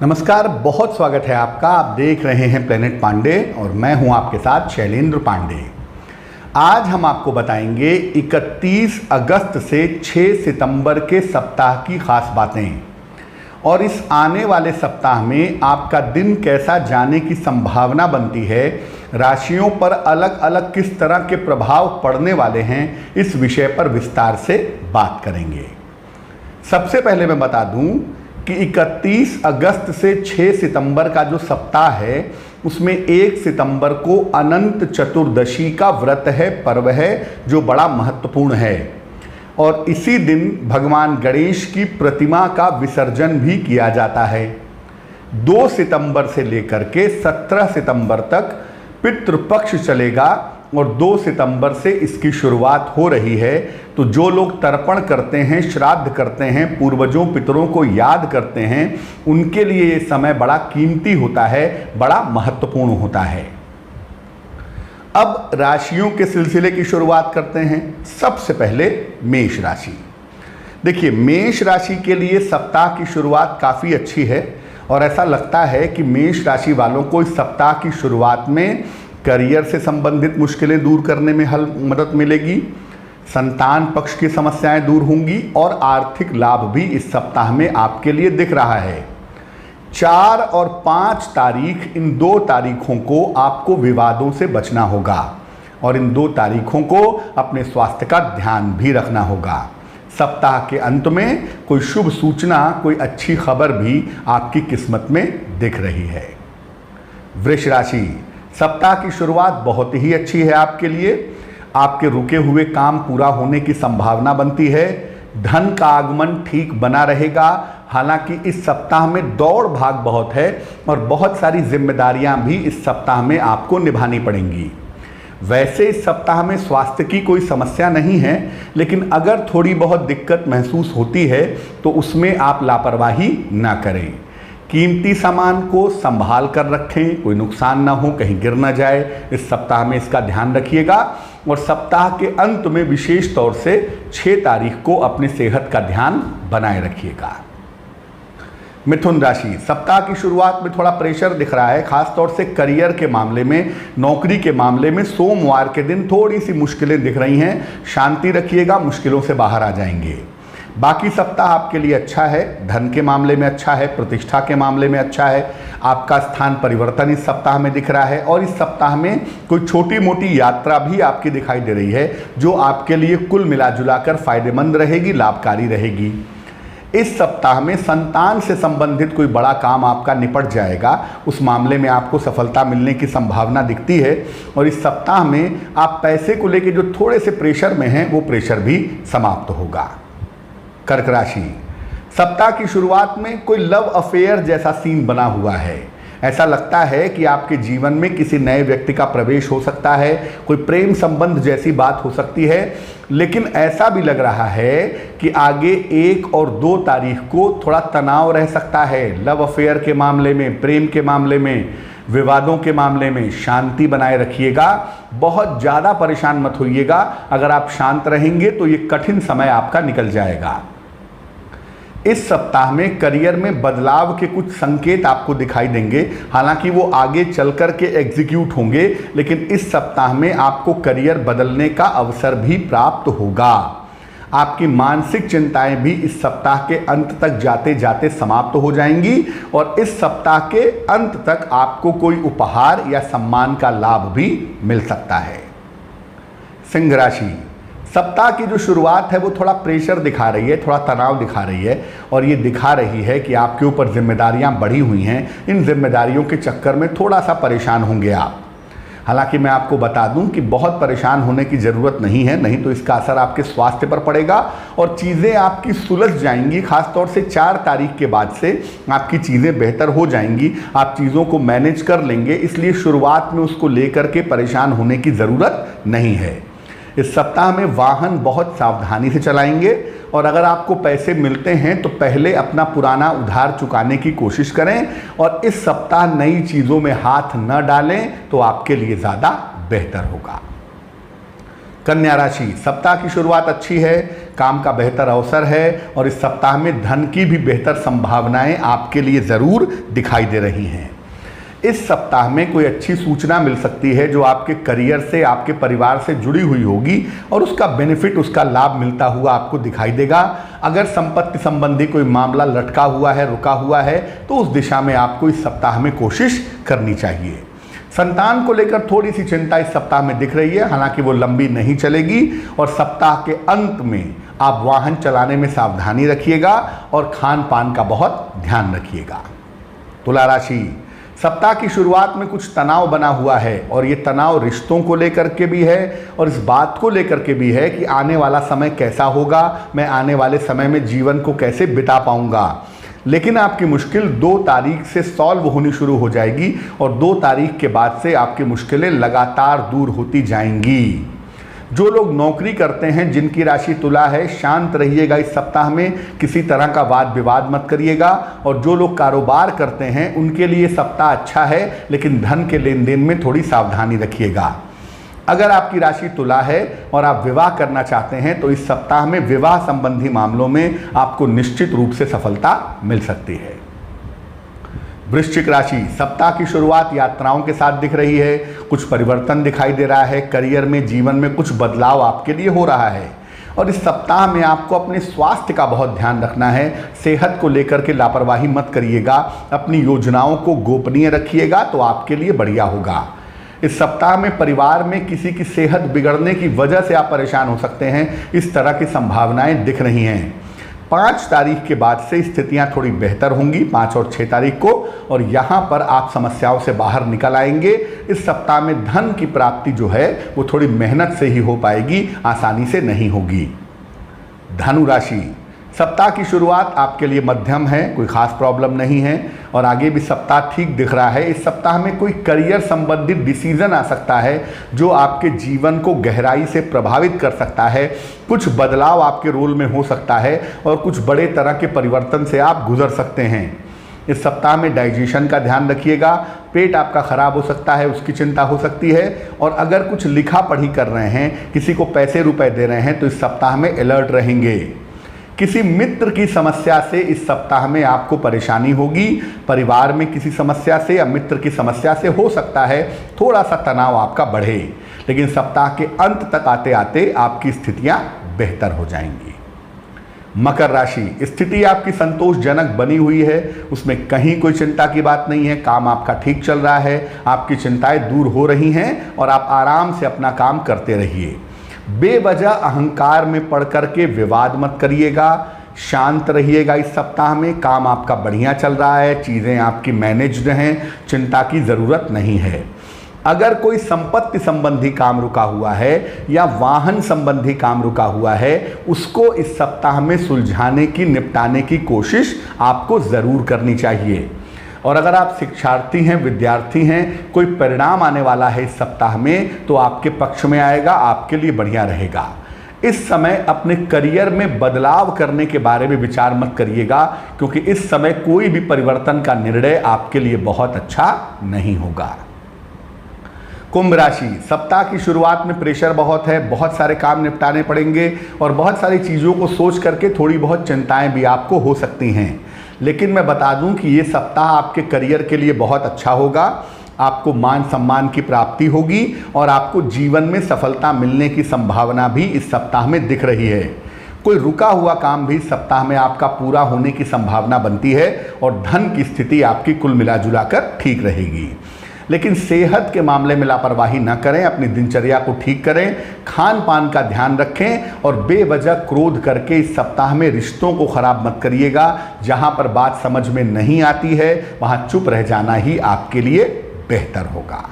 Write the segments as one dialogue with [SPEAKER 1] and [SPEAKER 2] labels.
[SPEAKER 1] नमस्कार, बहुत स्वागत है आपका। आप देख रहे हैं प्लेनेट पांडे और मैं हूं आपके साथ शैलेंद्र पांडे। आज हम आपको बताएंगे 31 अगस्त से 6 सितंबर के सप्ताह की खास बातें और इस आने वाले सप्ताह में आपका दिन कैसा जाने की संभावना बनती है, राशियों पर अलग अलग किस तरह के प्रभाव पड़ने वाले हैं, इस विषय पर विस्तार से बात करेंगे। सबसे पहले मैं बता दूं कि 31 अगस्त से 6 सितंबर का जो सप्ताह है उसमें 1 सितंबर को अनंत चतुर्दशी का व्रत है, पर्व है, जो बड़ा महत्वपूर्ण है। और इसी दिन भगवान गणेश की प्रतिमा का विसर्जन भी किया जाता है। 2 सितंबर से लेकर के 17 सितंबर तक पितृपक्ष चलेगा और 2 सितंबर से इसकी शुरुआत हो रही है। तो जो लोग तर्पण करते हैं, श्राद्ध करते हैं, पूर्वजों पितरों को याद करते हैं, उनके लिए ये समय बड़ा कीमती होता है, बड़ा महत्वपूर्ण होता है। अब राशियों के सिलसिले की शुरुआत करते हैं। सबसे पहले मेष राशि। देखिए, मेष राशि के लिए सप्ताह की शुरुआत काफ़ी अच्छी है और ऐसा लगता है कि मेष राशि वालों को इस सप्ताह की शुरुआत में करियर से संबंधित मुश्किलें दूर करने में मदद मिलेगी, संतान पक्ष की समस्याएं दूर होंगी और आर्थिक लाभ भी इस सप्ताह में आपके लिए दिख रहा है। 4 और 5 तारीख, इन 2 तारीखों को आपको विवादों से बचना होगा और इन 2 तारीखों को अपने स्वास्थ्य का ध्यान भी रखना होगा। सप्ताह के अंत में कोई शुभ सूचना, कोई अच्छी खबर भी आपकी किस्मत में दिख रही है। वृष राशि। सप्ताह की शुरुआत बहुत ही अच्छी है आपके लिए। आपके रुके हुए काम पूरा होने की संभावना बनती है। धन का आगमन ठीक बना रहेगा। हालांकि इस सप्ताह में दौड़ भाग बहुत है और बहुत सारी जिम्मेदारियां भी इस सप्ताह में आपको निभानी पड़ेंगी। वैसे इस सप्ताह में स्वास्थ्य की कोई समस्या नहीं है, लेकिन अगर थोड़ी बहुत दिक्कत महसूस होती है तो उसमें आप लापरवाही ना करें। कीमती सामान को संभाल कर रखें, कोई नुकसान ना हो, कहीं गिर ना जाए। इस सप्ताह में इसका ध्यान रखिएगा और सप्ताह के अंत में विशेष तौर से 6 तारीख को अपनी सेहत का ध्यान बनाए रखिएगा। मिथुन राशि। सप्ताह की शुरुआत में थोड़ा प्रेशर दिख रहा है, खासतौर से करियर के मामले में, नौकरी के मामले में। सोमवार के दिन थोड़ी सी मुश्किलें दिख रही हैं, शांति रखिएगा, मुश्किलों से बाहर आ जाएंगे। बाकी सप्ताह आपके लिए अच्छा है। धन के मामले में अच्छा है, प्रतिष्ठा के मामले में अच्छा है। आपका स्थान परिवर्तन इस सप्ताह में दिख रहा है और इस सप्ताह में कोई छोटी मोटी यात्रा भी आपकी दिखाई दे रही है, जो आपके लिए कुल मिला जुला कर फायदेमंद रहेगी, लाभकारी रहेगी। इस सप्ताह में संतान से संबंधित कोई बड़ा काम आपका निपट जाएगा, उस मामले में आपको सफलता मिलने की संभावना दिखती है। और इस सप्ताह में आप पैसे को लेकर जो थोड़े से प्रेशर में हैं, वो प्रेशर भी समाप्त होगा। कर्क राशि। सप्ताह की शुरुआत में कोई लव अफेयर जैसा सीन बना हुआ है। ऐसा लगता है कि आपके जीवन में किसी नए व्यक्ति का प्रवेश हो सकता है, कोई प्रेम संबंध जैसी बात हो सकती है। लेकिन ऐसा भी लग रहा है कि आगे 1 और 2 तारीख को थोड़ा तनाव रह सकता है। लव अफेयर के मामले में, प्रेम के मामले में, विवादों के मामले में शांति बनाए रखिएगा। बहुत ज़्यादा परेशान मत होइएगा। अगर आप शांत रहेंगे तो ये कठिन समय आपका निकल जाएगा। इस सप्ताह में करियर में बदलाव के कुछ संकेत आपको दिखाई देंगे, हालांकि वो आगे चल कर के एग्जीक्यूट होंगे, लेकिन इस सप्ताह में आपको करियर बदलने का अवसर भी प्राप्त होगा। आपकी मानसिक चिंताएं भी इस सप्ताह के अंत तक जाते जाते समाप्त हो जाएंगी और इस सप्ताह के अंत तक आपको कोई उपहार या सम्मान का लाभ भी मिल सकता है। सिंह राशि। सप्ताह की जो शुरुआत है वो थोड़ा प्रेशर दिखा रही है, थोड़ा तनाव दिखा रही है और ये दिखा रही है कि आपके ऊपर जिम्मेदारियां बढ़ी हुई हैं। इन जिम्मेदारियों के चक्कर में थोड़ा सा परेशान होंगे आप। हालांकि मैं आपको बता दूं कि बहुत परेशान होने की ज़रूरत नहीं है, नहीं तो इसका असर आपके स्वास्थ्य पर पड़ेगा और चीज़ें आपकी सुलझ जाएंगी। खासतौर से 4 तारीख के बाद से आपकी चीज़ें बेहतर हो जाएंगी, आप चीज़ों को मैनेज कर लेंगे। इसलिए शुरुआत में उसको लेकर के परेशान होने की ज़रूरत नहीं है। इस सप्ताह में वाहन बहुत सावधानी से चलाएंगे और अगर आपको पैसे मिलते हैं तो पहले अपना पुराना उधार चुकाने की कोशिश करें और इस सप्ताह नई चीज़ों में हाथ न डालें तो आपके लिए ज़्यादा बेहतर होगा। कन्या राशि, सप्ताह की शुरुआत अच्छी है, काम का बेहतर अवसर है और इस सप्ताह में धन की भी बेहतर संभावनाएं आपके लिए ज़रूर दिखाई दे रही हैं। इस सप्ताह में कोई अच्छी सूचना मिल सकती है जो आपके करियर से, आपके परिवार से जुड़ी हुई होगी और उसका बेनिफिट, उसका लाभ मिलता हुआ आपको दिखाई देगा। अगर संपत्ति संबंधी कोई मामला लटका हुआ है, रुका हुआ है, तो उस दिशा में आपको इस सप्ताह में कोशिश करनी चाहिए। संतान को लेकर थोड़ी सी चिंता इस सप्ताह में दिख रही है, हालांकि वो लंबी नहीं चलेगी और सप्ताह के अंत में आप वाहन चलाने में सावधानी रखिएगा और खान पान का बहुत ध्यान रखिएगा। तुला राशि, सप्ताह की शुरुआत में कुछ तनाव बना हुआ है और ये तनाव रिश्तों को लेकर के भी है और इस बात को लेकर के भी है कि आने वाला समय कैसा होगा, मैं आने वाले समय में जीवन को कैसे बिता पाऊंगा। लेकिन आपकी मुश्किल 2 तारीख से सॉल्व होनी शुरू हो जाएगी और 2 तारीख के बाद से आपकी मुश्किलें लगातार दूर होती जाएंगी। जो लोग नौकरी करते हैं, जिनकी राशि तुला है, शांत रहिएगा इस सप्ताह में, किसी तरह का वाद विवाद मत करिएगा। और जो लोग कारोबार करते हैं उनके लिए सप्ताह अच्छा है, लेकिन धन के लेन देन में थोड़ी सावधानी रखिएगा। अगर आपकी राशि तुला है और आप विवाह करना चाहते हैं तो इस सप्ताह में विवाह संबंधी मामलों में आपको निश्चित रूप से सफलता मिल सकती है। वृश्चिक राशि, सप्ताह की शुरुआत यात्राओं के साथ दिख रही है, कुछ परिवर्तन दिखाई दे रहा है, करियर में, जीवन में कुछ बदलाव आपके लिए हो रहा है और इस सप्ताह में आपको अपने स्वास्थ्य का बहुत ध्यान रखना है। सेहत को लेकर के लापरवाही मत करिएगा, अपनी योजनाओं को गोपनीय रखिएगा तो आपके लिए बढ़िया होगा। इस सप्ताह में परिवार में किसी की सेहत बिगड़ने की वजह से आप परेशान हो सकते हैं, इस तरह की संभावनाएं दिख रही हैं। 5 तारीख के बाद से स्थितियां थोड़ी बेहतर होंगी, 5 और 6 तारीख को, और यहां पर आप समस्याओं से बाहर निकल आएंगे। इस सप्ताह में धन की प्राप्ति जो है वो थोड़ी मेहनत से ही हो पाएगी, आसानी से नहीं होगी। धनु राशि, सप्ताह की शुरुआत आपके लिए मध्यम है, कोई खास प्रॉब्लम नहीं है और आगे भी सप्ताह ठीक दिख रहा है। इस सप्ताह में कोई करियर संबंधित डिसीजन आ सकता है जो आपके जीवन को गहराई से प्रभावित कर सकता है। कुछ बदलाव आपके रोल में हो सकता है और कुछ बड़े तरह के परिवर्तन से आप गुजर सकते हैं। इस सप्ताह में डाइजेशन का ध्यान रखिएगा, पेट आपका खराब हो सकता है, उसकी चिंता हो सकती है। और अगर कुछ लिखा पढ़ी कर रहे हैं, किसी को पैसे रुपए दे रहे हैं तो इस सप्ताह में अलर्ट रहेंगे। किसी मित्र की समस्या से इस सप्ताह में आपको परेशानी होगी, परिवार में किसी समस्या से या मित्र की समस्या से हो सकता है थोड़ा सा तनाव आपका बढ़े, लेकिन सप्ताह के अंत तक आते आते आपकी स्थितियां बेहतर हो जाएंगी। मकर राशि, स्थिति आपकी संतोषजनक बनी हुई है, उसमें कहीं कोई चिंता की बात नहीं है, काम आपका ठीक चल रहा है, आपकी चिंताएं दूर हो रही हैं और आप आराम से अपना काम करते रहिए। बेवजह अहंकार में पड़ करके विवाद मत करिएगा, शांत रहिएगा। इस सप्ताह में काम आपका बढ़िया चल रहा है, चीज़ें आपकी मैनेज्ड हैं, चिंता की ज़रूरत नहीं है। अगर कोई संपत्ति संबंधी काम रुका हुआ है या वाहन संबंधी काम रुका हुआ है, उसको इस सप्ताह में सुलझाने की, निपटाने की कोशिश आपको ज़रूर करनी चाहिए। और अगर आप शिक्षार्थी हैं, विद्यार्थी हैं, कोई परिणाम आने वाला है इस सप्ताह में तो आपके पक्ष में आएगा, आपके लिए बढ़िया रहेगा। इस समय अपने करियर में बदलाव करने के बारे में विचार मत करिएगा, क्योंकि इस समय कोई भी परिवर्तन का निर्णय आपके लिए बहुत अच्छा नहीं होगा। कुंभ राशि, सप्ताह की शुरुआत में प्रेशर बहुत है, बहुत सारे काम निपटाने पड़ेंगे और बहुत सारी चीज़ों को सोच करके थोड़ी बहुत चिंताएं भी आपको हो सकती हैं। लेकिन मैं बता दूं कि ये सप्ताह आपके करियर के लिए बहुत अच्छा होगा, आपको मान सम्मान की प्राप्ति होगी और आपको जीवन में सफलता मिलने की संभावना भी इस सप्ताह में दिख रही है। कोई रुका हुआ काम भी सप्ताह में आपका पूरा होने की संभावना बनती है और धन की स्थिति आपकी कुल मिलाजुला कर ठीक रहेगी। लेकिन सेहत के मामले में लापरवाही न करें, अपनी दिनचर्या को ठीक करें, खान पान का ध्यान रखें और बेवजह क्रोध करके इस सप्ताह में रिश्तों को खराब मत करिएगा। जहां पर बात समझ में नहीं आती है वहां चुप रह जाना ही आपके लिए बेहतर होगा।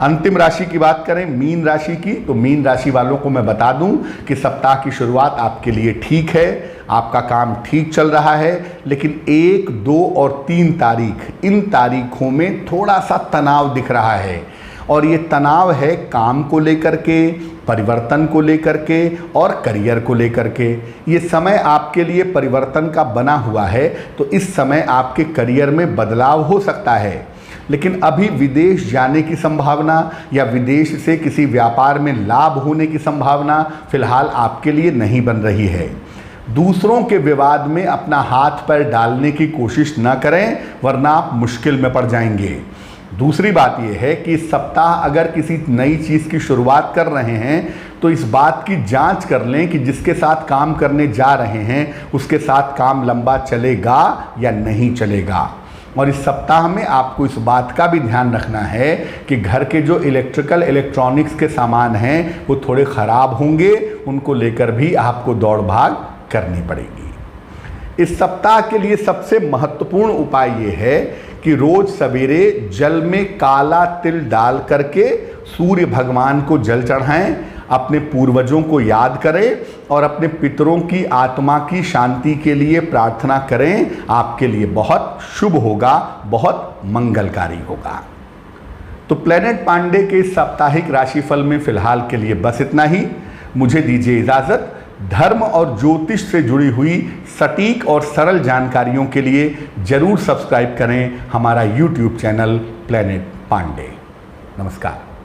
[SPEAKER 1] अंतिम राशि की बात करें, मीन राशि की, तो मीन राशि वालों को मैं बता दूं कि सप्ताह की शुरुआत आपके लिए ठीक है, आपका काम ठीक चल रहा है, लेकिन 1, 2 और 3 तारीख, इन तारीखों में थोड़ा सा तनाव दिख रहा है और ये तनाव है काम को लेकर के, परिवर्तन को लेकर के और करियर को लेकर के। ये समय आपके लिए परिवर्तन का बना हुआ है, तो इस समय आपके करियर में बदलाव हो सकता है। लेकिन अभी विदेश जाने की संभावना या विदेश से किसी व्यापार में लाभ होने की संभावना फिलहाल आपके लिए नहीं बन रही है। दूसरों के विवाद में अपना हाथ पैर डालने की कोशिश न करें, वरना आप मुश्किल में पड़ जाएंगे। दूसरी बात यह है कि इस सप्ताह अगर किसी नई चीज़ की शुरुआत कर रहे हैं तो इस बात की जांच कर लें कि जिसके साथ काम करने जा रहे हैं उसके साथ काम लंबा चलेगा या नहीं चलेगा। और इस सप्ताह में आपको इस बात का भी ध्यान रखना है कि घर के जो इलेक्ट्रॉनिक्स के सामान हैं वो थोड़े ख़राब होंगे, उनको लेकर भी आपको दौड़ भाग करनी पड़ेगी। इस सप्ताह के लिए सबसे महत्वपूर्ण उपाय ये है कि रोज सवेरे जल में काला तिल डाल करके सूर्य भगवान को जल चढ़ाएं, अपने पूर्वजों को याद करें और अपने पितरों की आत्मा की शांति के लिए प्रार्थना करें। आपके लिए बहुत शुभ होगा, बहुत मंगलकारी होगा। तो प्लेनेट पांडे के इस साप्ताहिक राशिफल में फिलहाल के लिए बस इतना ही। मुझे दीजिए इजाज़त। धर्म और ज्योतिष से जुड़ी हुई सटीक और सरल जानकारियों के लिए जरूर सब्सक्राइब करें हमारा YouTube चैनल प्लेनेट पांडे। नमस्कार।